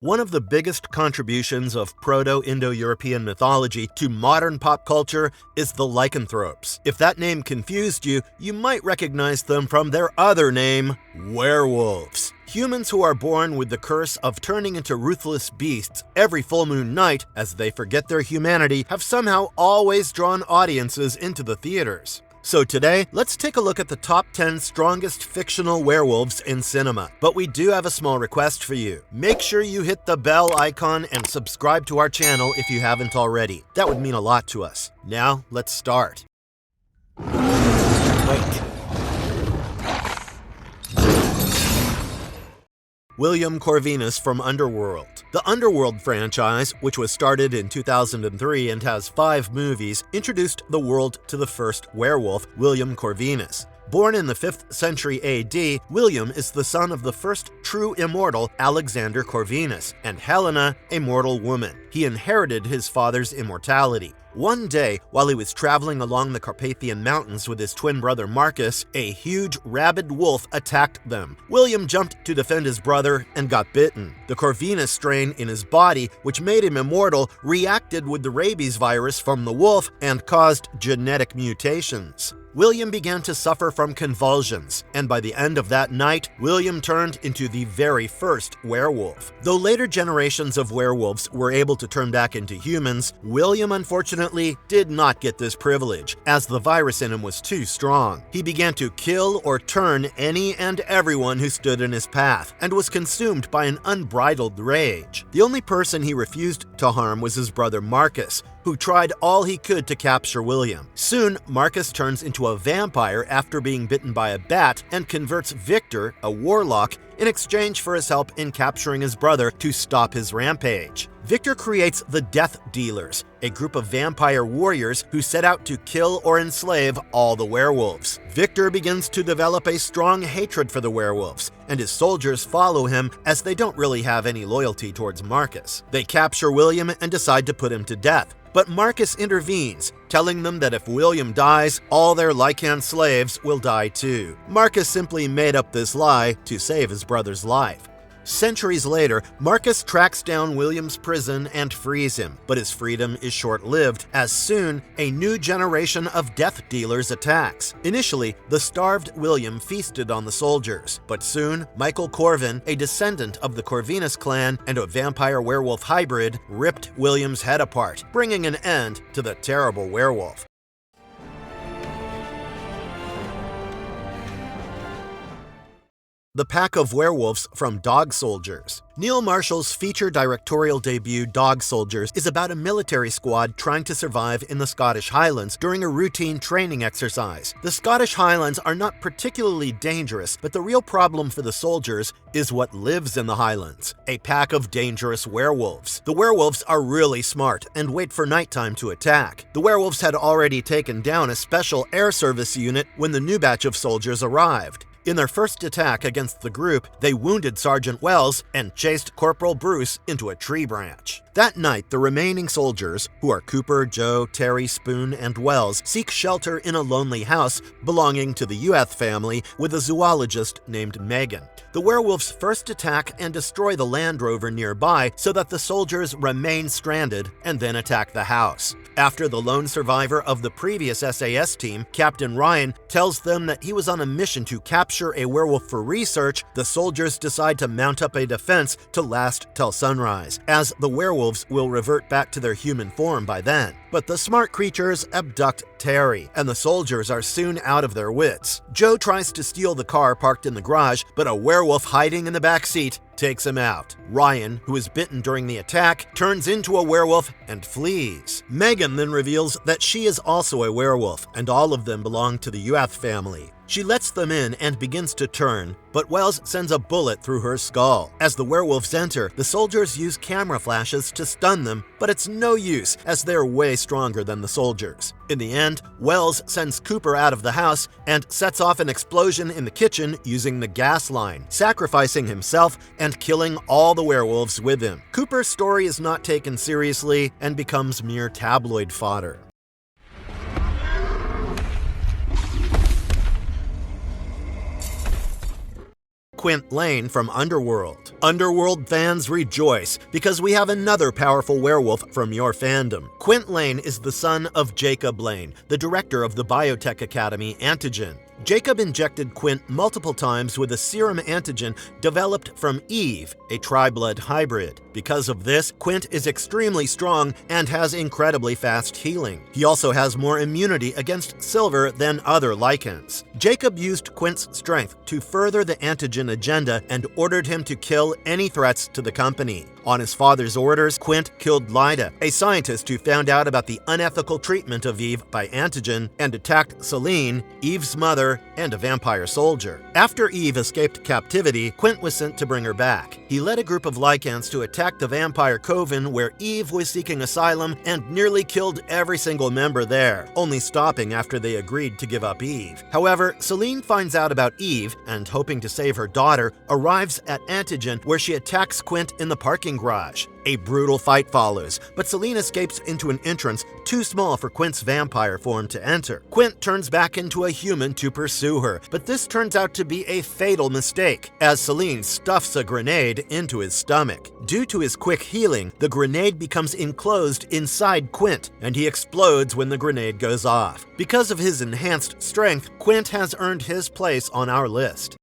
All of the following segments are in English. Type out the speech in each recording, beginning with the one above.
One of the biggest contributions of Proto-Indo-European mythology to modern pop culture is the lycanthropes. If that name confused you, you might recognize them from their other name, werewolves. Humans who are born with the curse of turning into ruthless beasts every full moon night as they forget their humanity have somehow always drawn audiences into the theaters. So today, let's take a look at the top 10 strongest fictional werewolves in cinema. But we do have a small request for you. Make sure you hit the bell icon and subscribe to our channel if you haven't already. That would mean a lot to us. Now, let's start. Wait. William Corvinus from Underworld. The Underworld franchise, which was started in 2003 and has 5 movies, introduced the world to the first werewolf, William Corvinus. Born in the 5th century AD, William is the son of the first true immortal, Alexander Corvinus, and Helena, a mortal woman. He inherited his father's immortality. One day, while he was traveling along the Carpathian Mountains with his twin brother Marcus, a huge rabid wolf attacked them. William jumped to defend his brother and got bitten. The Corvinus strain in his body, which made him immortal, reacted with the rabies virus from the wolf and caused genetic mutations. William began to suffer from convulsions, and by the end of that night, William turned into the very first werewolf. Though later generations of werewolves were able to turn back into humans, William unfortunately did not get this privilege, as the virus in him was too strong. He began to kill or turn any and everyone who stood in his path, and was consumed by an unbridled rage. The only person he refused to harm was his brother Marcus, who tried all he could to capture William. Soon, Marcus turns into a vampire after being bitten by a bat and converts Victor, a warlock, in exchange for his help in capturing his brother to stop his rampage. Victor creates the Death Dealers, a group of vampire warriors who set out to kill or enslave all the werewolves. Victor begins to develop a strong hatred for the werewolves, and his soldiers follow him as they don't really have any loyalty towards Marcus. They capture William and decide to put him to death. But Marcus intervenes, telling them that if William dies, all their Lycan slaves will die too. Marcus simply made up this lie to save his brother's life. Centuries later, Marcus tracks down William's prison and frees him, but his freedom is short-lived, as soon a new generation of death dealers attacks. Initially, the starved William feasted on the soldiers, but soon, Michael Corvin, a descendant of the Corvinus clan and a vampire-werewolf hybrid, ripped William's head apart, bringing an end to the terrible werewolf. The Pack of Werewolves from Dog Soldiers. Neil Marshall's feature directorial debut, Dog Soldiers, is about a military squad trying to survive in the Scottish Highlands during a routine training exercise. The Scottish Highlands are not particularly dangerous, but the real problem for the soldiers is what lives in the Highlands: a pack of dangerous werewolves. The werewolves are really smart and wait for nighttime to attack. The werewolves had already taken down a special air service unit when the new batch of soldiers arrived. In their first attack against the group, they wounded Sergeant Wells and chased Corporal Bruce into a tree branch. That night, the remaining soldiers, who are Cooper, Joe, Terry, Spoon, and Wells, seek shelter in a lonely house belonging to the Ueth family with a zoologist named Megan. The werewolves first attack and destroy the Land Rover nearby so that the soldiers remain stranded and then attack the house. After the lone survivor of the previous SAS team, Captain Ryan, tells them that he was on a mission to capture a werewolf for research, the soldiers decide to mount up a defense to last till sunrise, as the werewolves will revert back to their human form by then. But the smart creatures abduct Terry, and the soldiers are soon out of their wits. Joe tries to steal the car parked in the garage, but a werewolf hiding in the back seat takes him out. Ryan, who is bitten during the attack, turns into a werewolf and flees. Megan then reveals that she is also a werewolf, and all of them belong to the Ueth family. She lets them in and begins to turn, but Wells sends a bullet through her skull. As the werewolves enter, the soldiers use camera flashes to stun them, but it's no use as they're way stronger than the soldiers. In the end, Wells sends Cooper out of the house and sets off an explosion in the kitchen using the gas line, sacrificing himself and killing all the werewolves with him. Cooper's story is not taken seriously and becomes mere tabloid fodder. Quint Lane from Underworld. Underworld fans rejoice because we have another powerful werewolf from your fandom. Quint Lane is the son of Jacob Lane, the director of the biotech academy Antigen. Jacob injected Quint multiple times with a serum antigen developed from Eve, a tri-blood hybrid. Because of this, Quint is extremely strong and has incredibly fast healing. He also has more immunity against silver than other Lycans. Jacob used Quint's strength to further the antigen agenda and ordered him to kill any threats to the company. On his father's orders, Quint killed Lyda, a scientist who found out about the unethical treatment of Eve by Antigen and attacked Selene, Eve's mother, and a vampire soldier. After Eve escaped captivity, Quint was sent to bring her back. He led a group of Lycans to attack the vampire coven where Eve was seeking asylum and nearly killed every single member there, only stopping after they agreed to give up Eve. However, Selene finds out about Eve and, hoping to save her daughter, arrives at Antigen where she attacks Quint in the parking garage. A brutal fight follows, but Selene escapes into an entrance too small for Quint's vampire form to enter. Quint turns back into a human to pursue her, but this turns out to be a fatal mistake, as Selene stuffs a grenade into his stomach. Due to his quick healing, the grenade becomes enclosed inside Quint, and he explodes when the grenade goes off. Because of his enhanced strength, Quint has earned his place on our list.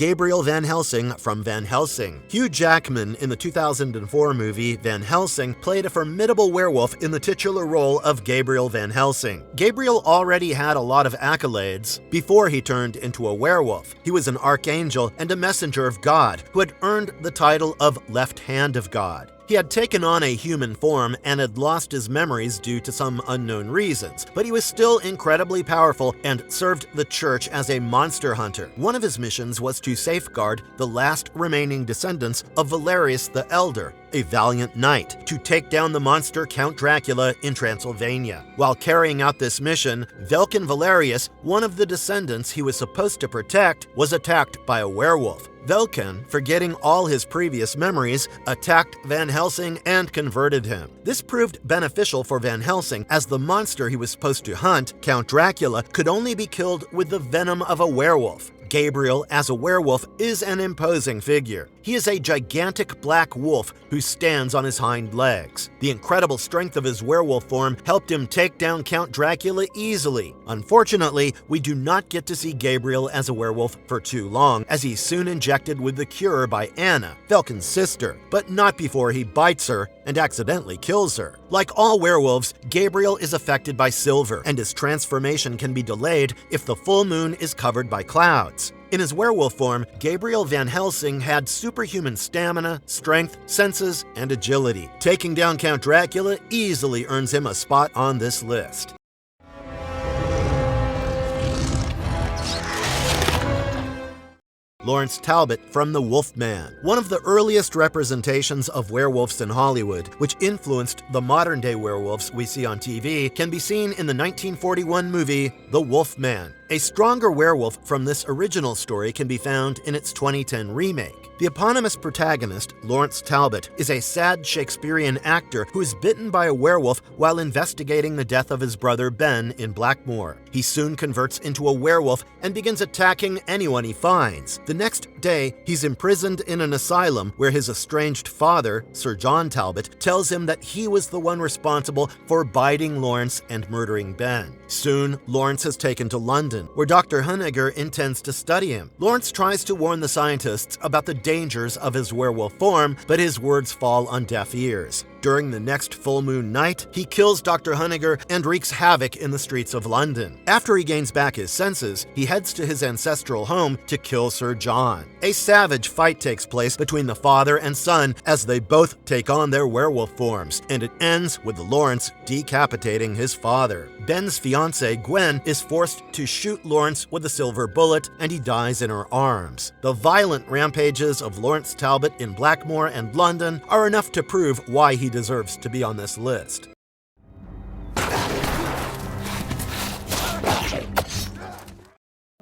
Gabriel Van Helsing from Van Helsing. Hugh Jackman in the 2004 movie Van Helsing played a formidable werewolf in the titular role of Gabriel Van Helsing. Gabriel already had a lot of accolades before he turned into a werewolf. He was an archangel and a messenger of God who had earned the title of Left Hand of God. He had taken on a human form and had lost his memories due to some unknown reasons, but he was still incredibly powerful and served the church as a monster hunter. One of his missions was to safeguard the last remaining descendants of Valerius the Elder, a valiant knight, to take down the monster Count Dracula in Transylvania. While carrying out this mission, Vulcan Valerius, one of the descendants he was supposed to protect, was attacked by a werewolf. Vulcan, forgetting all his previous memories, attacked Van Helsing and converted him. This proved beneficial for Van Helsing, as the monster he was supposed to hunt, Count Dracula, could only be killed with the venom of a werewolf. Gabriel, as a werewolf, is an imposing figure. He is a gigantic black wolf who stands on his hind legs. The incredible strength of his werewolf form helped him take down Count Dracula easily. Unfortunately, we do not get to see Gabriel as a werewolf for too long, as he's soon injected with the cure by Anna, Vulcan's sister, but not before he bites her and accidentally kills her. Like all werewolves, Gabriel is affected by silver, and his transformation can be delayed if the full moon is covered by clouds. In his werewolf form, Gabriel Van Helsing had superhuman stamina, strength, senses, and agility. Taking down Count Dracula easily earns him a spot on this list. Lawrence Talbot from The Wolfman. One of the earliest representations of werewolves in Hollywood, which influenced the modern-day werewolves we see on TV, can be seen in the 1941 movie The Wolfman. A stronger werewolf from this original story can be found in its 2010 remake. The eponymous protagonist, Lawrence Talbot, is a sad Shakespearean actor who is bitten by a werewolf while investigating the death of his brother Ben in Blackmore. He soon converts into a werewolf and begins attacking anyone he finds. The next day, he's imprisoned in an asylum where his estranged father, Sir John Talbot, tells him that he was the one responsible for biting Lawrence and murdering Ben. Soon, Lawrence is taken to London, where Dr. Honegger intends to study him. Lawrence tries to warn the scientists about the dangers of his werewolf form, but his words fall on deaf ears. During the next full moon night, he kills Dr. Honegger and wreaks havoc in the streets of London. After he gains back his senses, he heads to his ancestral home to kill Sir John. A savage fight takes place between the father and son as they both take on their werewolf forms, and it ends with Lawrence decapitating his father. Ben's fiancée, Gwen, is forced to shoot Lawrence with a silver bullet, and he dies in her arms. The violent rampages of Lawrence Talbot in Blackmore and London are enough to prove why he deserves to be on this list.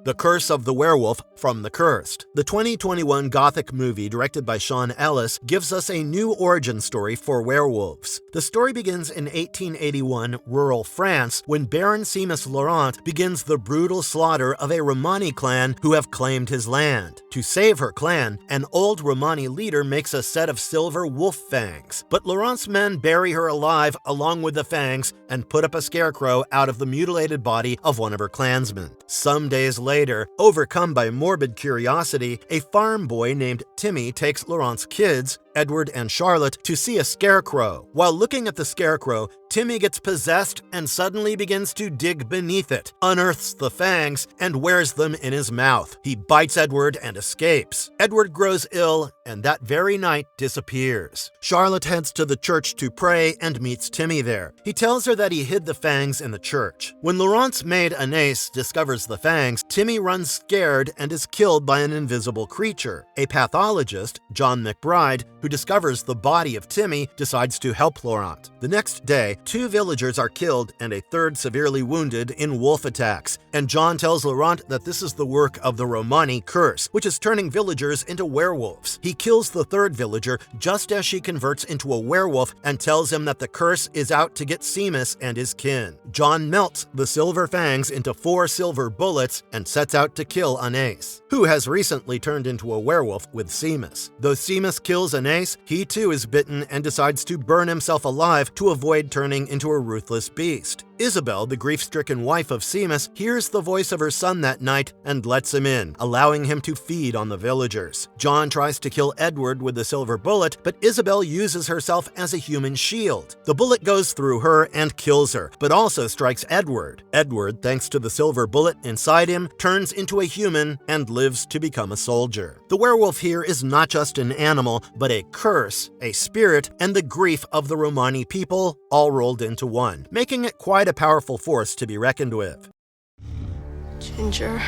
The Curse of the Werewolf from The Cursed. The 2021 Gothic movie directed by Sean Ellis gives us a new origin story for werewolves. The story begins in 1881 rural France when Baron Seamus Laurent begins the brutal slaughter of a Romani clan who have claimed his land. To save her clan, an old Romani leader makes a set of silver wolf fangs, but Laurent's men bury her alive along with the fangs and put up a scarecrow out of the mutilated body of one of her clansmen. Some days later, overcome by morbid curiosity, a farm boy named Timmy takes Laurent's kids, Edward and Charlotte, to see a scarecrow. While looking at the scarecrow, Timmy gets possessed and suddenly begins to dig beneath it, unearths the fangs, and wears them in his mouth. He bites Edward and escapes. Edward grows ill and that very night disappears. Charlotte heads to the church to pray and meets Timmy there. He tells her that he hid the fangs in the church. When Laurent's maid Anais discovers the fangs, Timmy runs scared and is killed by an invisible creature. A pathologist, John McBride, who discovers the body of Timmy, decides to help Laurent. The next day, 2 villagers are killed and a third severely wounded in wolf attacks, and John tells Laurent that this is the work of the Romani curse, which is turning villagers into werewolves. He kills the third villager just as she converts into a werewolf and tells him that the curse is out to get Seamus and his kin. John melts the silver fangs into 4 silver bullets and sets out to kill Anais, who has recently turned into a werewolf with Seamus. Though Seamus kills Anais, he too is bitten and decides to burn himself alive to avoid turning into a ruthless beast. Isabel, the grief-stricken wife of Seamus, hears the voice of her son that night and lets him in, allowing him to feed on the villagers. John tries to kill Edward with the silver bullet, but Isabel uses herself as a human shield. The bullet goes through her and kills her, but also strikes Edward. Edward, thanks to the silver bullet inside him, turns into a human and lives to become a soldier. The werewolf here is not just an animal, but a curse, a spirit, and the grief of the Romani people, all rolled into one, making it quite a powerful force to be reckoned with. Ginger.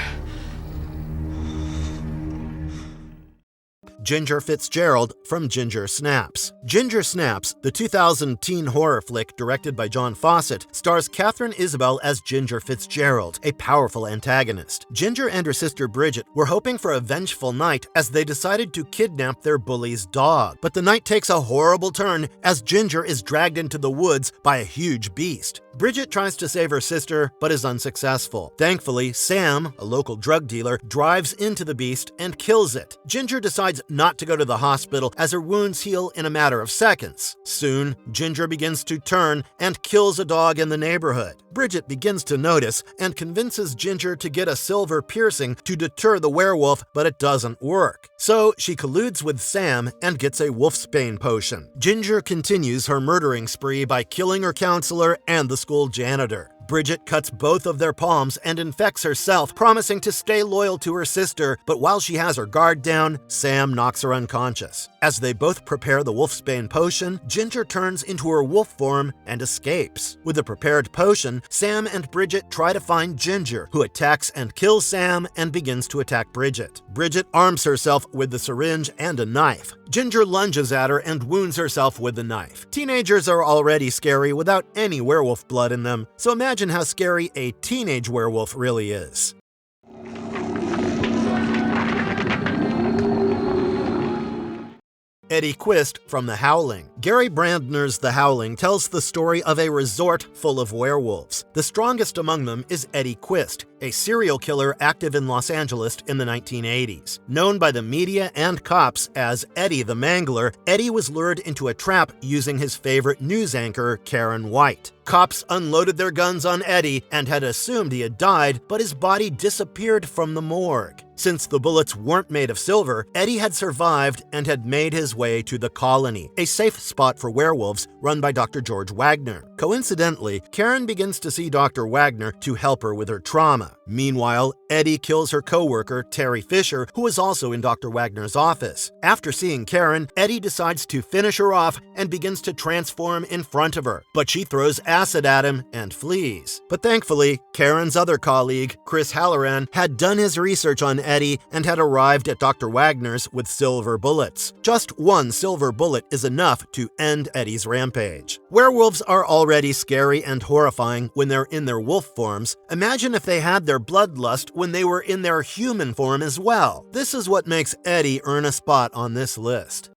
Ginger Fitzgerald from Ginger Snaps. Ginger Snaps, the 2000 teen horror flick directed by John Fawcett, stars Catherine Isabel as Ginger Fitzgerald, a powerful antagonist. Ginger and her sister Bridget were hoping for a vengeful night as they decided to kidnap their bully's dog. But the night takes a horrible turn as Ginger is dragged into the woods by a huge beast. Bridget tries to save her sister, but is unsuccessful. Thankfully, Sam, a local drug dealer, drives into the beast and kills it. Ginger decides not to go to the hospital as her wounds heal in a matter of seconds. Soon, Ginger begins to turn and kills a dog in the neighborhood. Bridget begins to notice and convinces Ginger to get a silver piercing to deter the werewolf, but it doesn't work. So she colludes with Sam and gets a wolfsbane potion. Ginger continues her murdering spree by killing her counselor and the school janitor. Bridget cuts both of their palms and infects herself, promising to stay loyal to her sister, but while she has her guard down, Sam knocks her unconscious. As they both prepare the wolfsbane potion, Ginger turns into her wolf form and escapes. With the prepared potion, Sam and Bridget try to find Ginger, who attacks and kills Sam and begins to attack Bridget. Bridget arms herself with the syringe and a knife. Ginger lunges at her and wounds herself with the knife. Teenagers are already scary without any werewolf blood in them, so imagine how scary a teenage werewolf really is. Eddie Quist from The Howling. Gary Brandner's The Howling tells the story of a resort full of werewolves. The strongest among them is Eddie Quist, a serial killer active in Los Angeles in the 1980s. Known by the media and cops as Eddie the Mangler, Eddie was lured into a trap using his favorite news anchor, Karen White. Cops unloaded their guns on Eddie and had assumed he had died, but his body disappeared from the morgue. Since the bullets weren't made of silver, Eddie had survived and had made his way to the Colony, a safe spot for werewolves run by Dr. George Wagner. Coincidentally, Karen begins to see Dr. Wagner to help her with her trauma. Meanwhile, Eddie kills her co-worker, Terry Fisher, who is also in Dr. Wagner's office. After seeing Karen, Eddie decides to finish her off and begins to transform in front of her, but she throws acid at him and flees. But thankfully, Karen's other colleague, Chris Halloran, had done his research on Eddie and had arrived at Dr. Wagner's with silver bullets. Just one silver bullet is enough to end Eddie's rampage. Werewolves are already scary and horrifying when they're in their wolf forms. Imagine if they had their bloodlust when they were in their human form as well. This is what makes Eddie earn a spot on this list.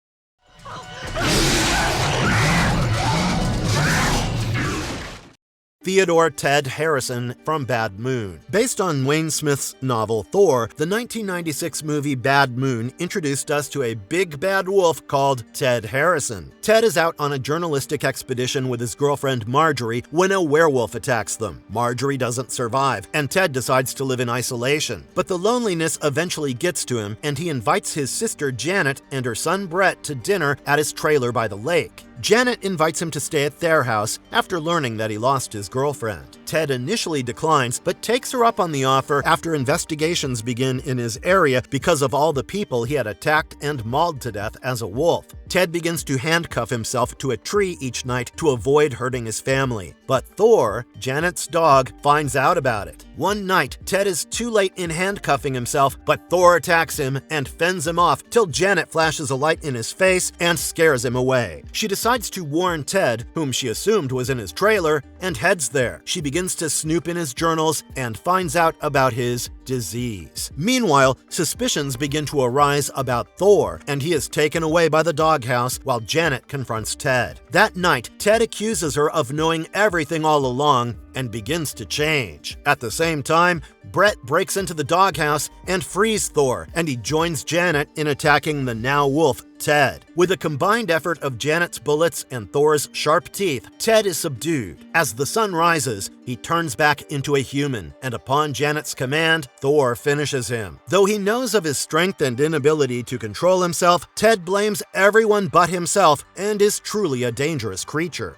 Theodore Ted Harrison from Bad Moon. Based on Wayne Smith's novel Thor, the 1996 movie Bad Moon introduced us to a big bad wolf called Ted Harrison. Ted is out on a journalistic expedition with his girlfriend Marjorie when a werewolf attacks them. Marjorie doesn't survive, and Ted decides to live in isolation. But the loneliness eventually gets to him, and he invites his sister Janet and her son Brett to dinner at his trailer by the lake. Janet invites him to stay at their house after learning that he lost his girlfriend. Ted initially declines, but takes her up on the offer after investigations begin in his area because of all the people he had attacked and mauled to death as a wolf. Ted begins to handcuff himself to a tree each night to avoid hurting his family. But Thor, Janet's dog, finds out about it. One night, Ted is too late in handcuffing himself, but Thor attacks him and fends him off till Janet flashes a light in his face and scares him away. She decides to warn Ted, whom she assumed was in his trailer, and heads there. She begins to snoop in his journals and finds out about his disease. Meanwhile, suspicions begin to arise about Thor, and he is taken away by the doghouse while Janet confronts Ted. That night, Ted accuses her of knowing everything all along and begins to change. At the same time, Brett breaks into the doghouse and frees Thor, and he joins Janet in attacking the now wolf, Ted. With a combined effort of Janet's bullets and Thor's sharp teeth, Ted is subdued. As the sun rises, he turns back into a human, and upon Janet's command, Thor finishes him. Though he knows of his strength and inability to control himself, Ted blames everyone but himself and is truly a dangerous creature.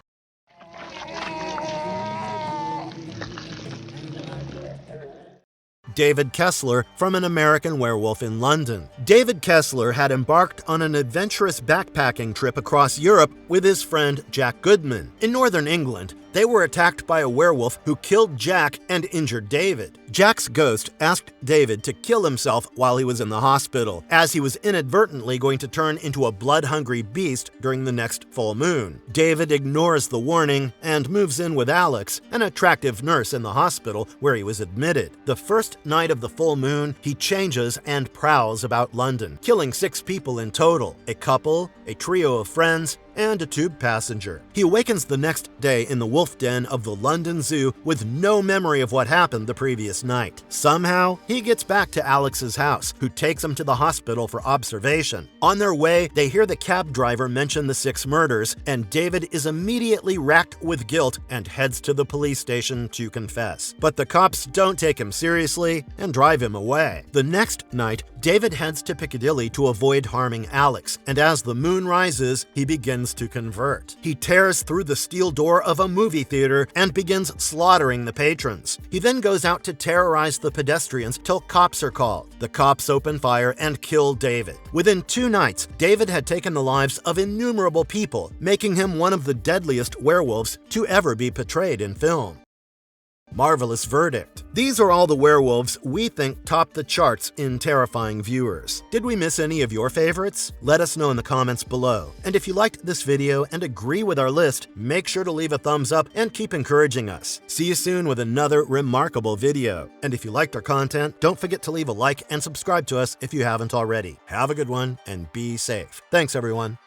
David Kessler from An American Werewolf in London. David Kessler had embarked on an adventurous backpacking trip across Europe with his friend Jack Goodman. In northern England, they were attacked by a werewolf who killed Jack and injured David. Jack's ghost asked David to kill himself while he was in the hospital, as he was inadvertently going to turn into a blood-hungry beast during the next full moon. David ignores the warning and moves in with Alex, an attractive nurse in the hospital where he was admitted. The first night of the full moon, he changes and prowls about London, killing 6 people in total: a couple, a trio of friends, and a tube passenger. He awakens the next day in the wolf den of the London Zoo with no memory of what happened the previous night. Somehow, he gets back to Alex's house, who takes him to the hospital for observation. On their way, they hear the cab driver mention the 6 murders, and David is immediately racked with guilt and heads to the police station to confess. But the cops don't take him seriously and drive him away. The next night, David heads to Piccadilly to avoid harming Alex, and as the moon rises, he begins to convert. He tears through the steel door of a movie theater and begins slaughtering the patrons. He then goes out to terrorize the pedestrians till cops are called. The cops open fire and kill David. Within 2 nights, David had taken the lives of innumerable people, making him one of the deadliest werewolves to ever be portrayed in film. Marvelous verdict. These are all the werewolves we think top the charts in terrifying viewers. Did we miss any of your favorites? Let us know in the comments below. And if you liked this video and agree with our list, make sure to leave a thumbs up and keep encouraging us. See you soon with another remarkable video. And if you liked our content, don't forget to leave a like and subscribe to us if you haven't already. Have a good one and be safe. Thanks, everyone.